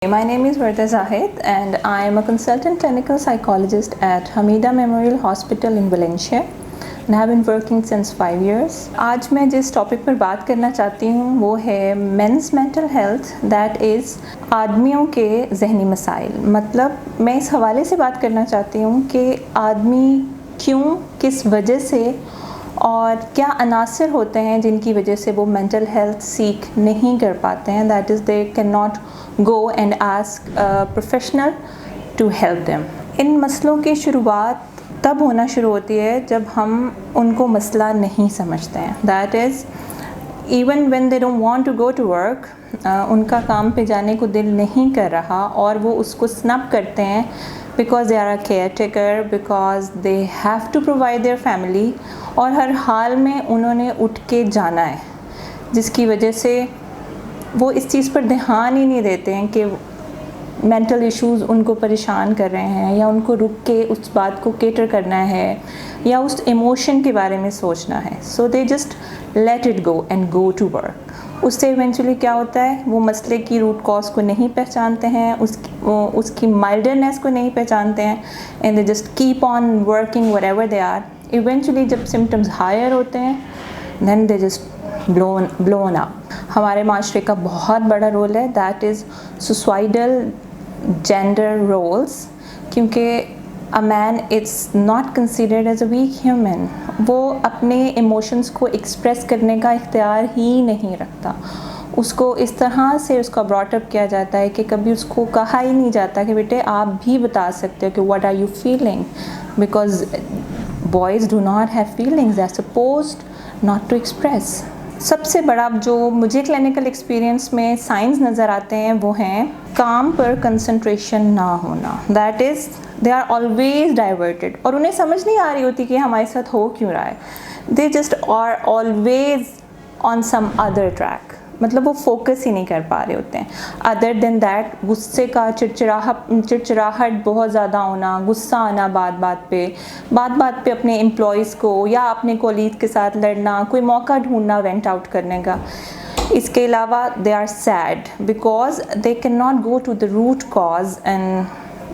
My name is Varda Zahid and I am a consultant clinical psychologist at Hamida Memorial Hospital in Valencia and I have been working since 5 years. आज मैं जिस topic पर बात करना चाहती हूँ वो है men's mental health, that is आदमियों के जहनी मसाइल। मतलब मैं इस हवाले से बात करना चाहती हूँ कि आदमी क्यों, किस वजह से और क्या अनासर होते हैं जिनकी वजह से वो मेंटल हेल्थ सीख नहीं कर पाते हैं, that is they can not go and ask professional to help them. इन मसलों की शुरुआत तब होना शुरू होती है जब हम उनको मसला नहीं समझते हैं, that is even when they don't want to go to work, उनका काम पे जाने को दिल नहीं कर रहा और वो उसको स्नब करते हैं because they are a caretaker, because they have to provide their family, और हर हाल में उन्होंने उठ के जाना है, जिसकी वजह से वो इस चीज़ पर ध्यान ही नहीं देते हैं कि मेंटल इश्यूज़ उनको परेशान कर रहे हैं या उनको रुक के उस बात को केटर करना है या उस इमोशन के बारे में सोचना है। So they just let it go and go to work. उससे इवेंचुअली क्या होता है, वो मसले की रूट कॉज को नहीं पहचानते हैं, उसकी माइल्डरनेस को नहीं पहचानते हैं and they just keep on working whatever they are. Eventually जब सिम्टम्स हायर होते हैं then they just blown up. हमारे माशरे का बहुत बड़ा रोल है, that is suicidal gender roles, क्योंकि a man it's not considered as a weak human. वो अपने इमोशंस को एक्सप्रेस करने का इख्तियार ही नहीं रखता। उसको इस तरह से उसका ब्रॉटअप किया जाता है कि कभी उसको कहा ही नहीं जाता कि बेटे आप भी बता सकते हो कि what are you feeling, because boys do not have feelings, they are supposed not to express. सबसे बड़ा जो मुझे क्लिनिकल एक्सपीरियंस में साइंस नज़र आते हैं वो हैं काम पर कंसंट्रेशन ना होना, that is they are always diverted, और उन्हें समझ नहीं आ रही होती कि हमारे साथ हो क्यों रहा है। They just are always on some other track, मतलब वो फोकस ही नहीं कर पा रहे होते हैं। अदर देन दैट गुस्से का चिड़चिड़ाहट बहुत ज़्यादा होना, गुस्सा आना बात बात पे अपने एम्प्लॉयज़ को या अपने कोलीग के साथ लड़ना, कोई मौका ढूंढना वेंट आउट करने का। इसके अलावा they are sad because they can not go to the root cause and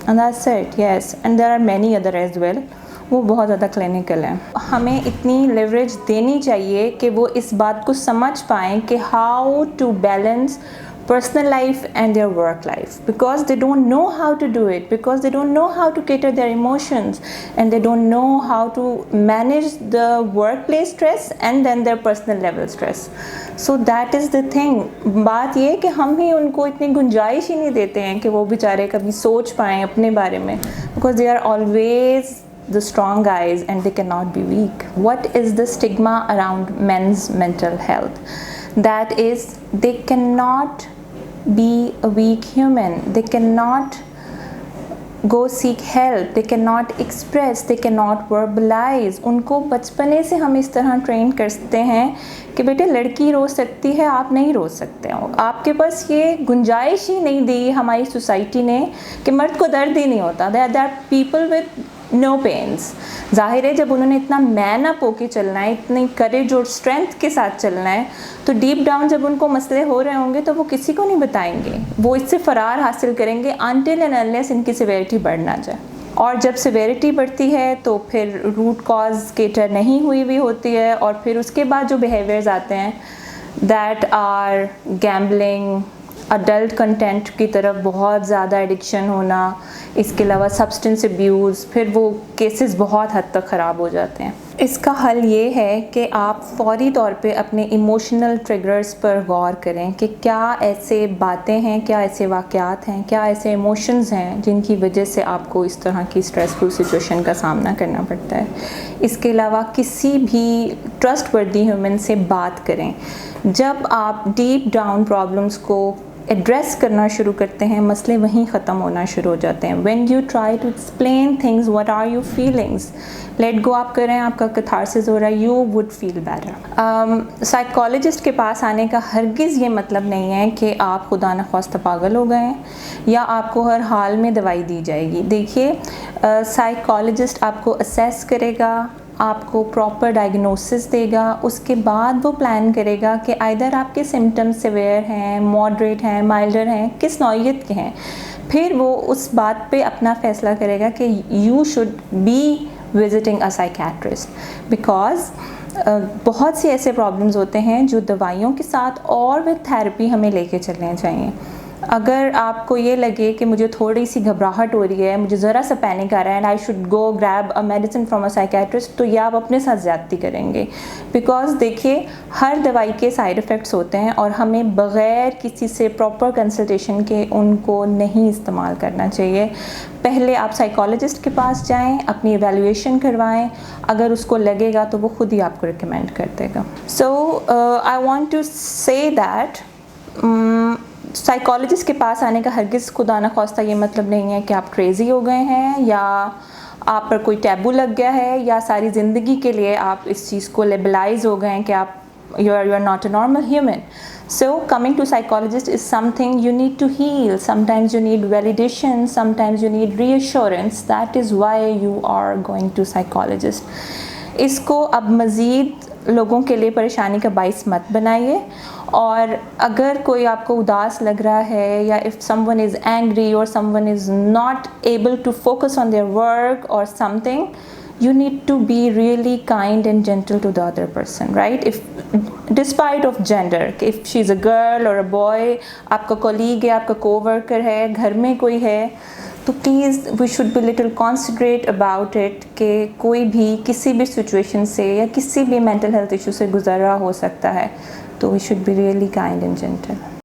that's it, yes, and there are many other as well. वो बहुत ज़्यादा क्लिनिकल है। हमें इतनी लेवरेज देनी चाहिए कि वो इस बात को समझ पाएँ कि how to balance personal life and their work life, because they don't know how to do it, because they don't know how to cater their emotions and they don't know how to manage the workplace stress and then their personal level stress. So that is the thing. बात ये है कि हम ही उनको इतनी गुंजाइश ही नहीं देते हैं कि वो बेचारे कभी सोच पाएँ अपने बारे में, because they are always the strong guys and they cannot be weak. What is the stigma around men's mental health? That is, they cannot be a weak human, they cannot go seek help, they cannot express, they cannot verbalize. उनको बचपने से हम इस तरह train करते हैं कि बेटे लड़की रो सकती है, आप नहीं रो सकते हो। आपके पास ये गुंजाइश ही नहीं दी हमारी सोसाइटी ने कि मर्द को दर्द ही नहीं होता। There are people with no pains. ज़ाहिर है जब उन्होंने इतना मैन अप होके चलना है, इतनी करेज और स्ट्रेंथ के साथ चलना है, तो डीप डाउन जब उनको मसले हो रहे होंगे तो वो किसी को नहीं बताएंगे, वो इससे फ़रार हासिल करेंगे अनटिल एंड अनलेस इनकी सिवेरिटी बढ़ ना जाए। और जब सिवेरिटी बढ़ती है तो फिर रूट कॉज केटर नहीं हुई भी होती है, और फिर उसके बाद जो बिहेवियर्स आते हैं that are gambling, adult content की तरफ बहुत ज़्यादा एडिक्शन होना, इसके अलावा सब्सटेंस अब्यूज़, फिर वो केसेस बहुत हद तक ख़राब हो जाते हैं। इसका हल ये है कि आप फौरी तौर पे अपने इमोशनल ट्रिगर्स पर गौर करें कि क्या ऐसे बातें हैं, क्या ऐसे वाक़यात हैं, क्या ऐसे इमोशंस हैं जिनकी वजह से आपको इस तरह की स्ट्रेसफुल सिचुएशन का सामना करना पड़ता है। इसके अलावा किसी भी ट्रस्टवर्दी ह्यूमन से बात करें। जब आप डीप डाउन प्रॉब्लम्स को एड्रेस करना शुरू करते हैं, मसले वहीं ख़त्म होना शुरू हो जाते हैं। When you try to explain things, what are your feelings, let go आप करें, आपका कैथारसिस हो रहा है, you would feel better. Psychologist के पास आने का हरगिज़ ये मतलब नहीं है कि आप खुदा न ख्वास्ता पागल हो गए हैं या आपको हर हाल में दवाई दी जाएगी। देखिए, साइकोलॉजिस्ट आपको असेस करेगा, آپ کو پراپر ڈائگنوسس دے گا. اس کے بعد وہ پلان کرے گا کہ آئدر آپ کے سمٹمز سیویئر ہیں, ماڈریٹ ہیں, مائلڈر ہیں, کس نوعیت کے ہیں. پھر وہ اس بات پہ اپنا فیصلہ کرے گا کہ you should be visiting a psychiatrist, because بہت سے ایسے پرابلمز ہوتے ہیں جو دوائیوں کے ساتھ اور ود تھیراپی ہمیں لے کے چلنے چاہیے. اگر آپ کو یہ لگے کہ مجھے تھوڑی سی گھبراہٹ ہو رہی ہے, مجھے ذرا سا پینک آ رہا ہے and I should go grab a medicine from a psychiatrist, تو یہ آپ اپنے ساتھ زیادتی کریں گے. بیکاز دیکھیے ہر دوائی کے سائیڈ افیکٹس ہوتے ہیں اور ہمیں بغیر کسی سے پراپر کنسلٹیشن کے ان کو نہیں استعمال کرنا چاہیے. پہلے آپ سائیکالوجسٹ کے پاس جائیں, اپنی ایویلویشن کروائیں, اگر اس کو لگے گا تو وہ خود ہی آپ کو ریکمینڈ کر دے گا. سو آئی وانٹ ٹو سے دیٹ سائیکالوجسٹ کے پاس آنے کا ہرگز خدا نخواستہ یہ مطلب نہیں ہے کہ آپ کریزی ہو گئے ہیں یا آپ پر کوئی ٹیبو لگ گیا ہے یا ساری زندگی کے لیے آپ اس چیز کو لیبلائز ہو گئے ہیں کہ آپ you are not a normal human. So coming to psychologist is something you need to heal. Sometimes you need validation, sometimes you need reassurance. That is why you are going to psychologist. اس کو اب مزید لوگوں کے لیے پریشانی کا باعث مت بنائیے. اور اگر کوئی آپ کو اداس لگ رہا ہے یا if someone is angry or someone is not able to focus on their work or something, you need to be really kind and gentle to the other person, right? If despite of gender, if she's a girl or a boy, آپ کا colleague ہے, آپ کا کو worker ہے, گھر میں کوئی ہے, تو please we should be little concentrate about it کہ کوئی بھی کسی بھی سچویشن سے یا کسی بھی مینٹل ہیلتھ ایشو سے گزر رہا ہو سکتا ہے, تو we should be really kind and gentle.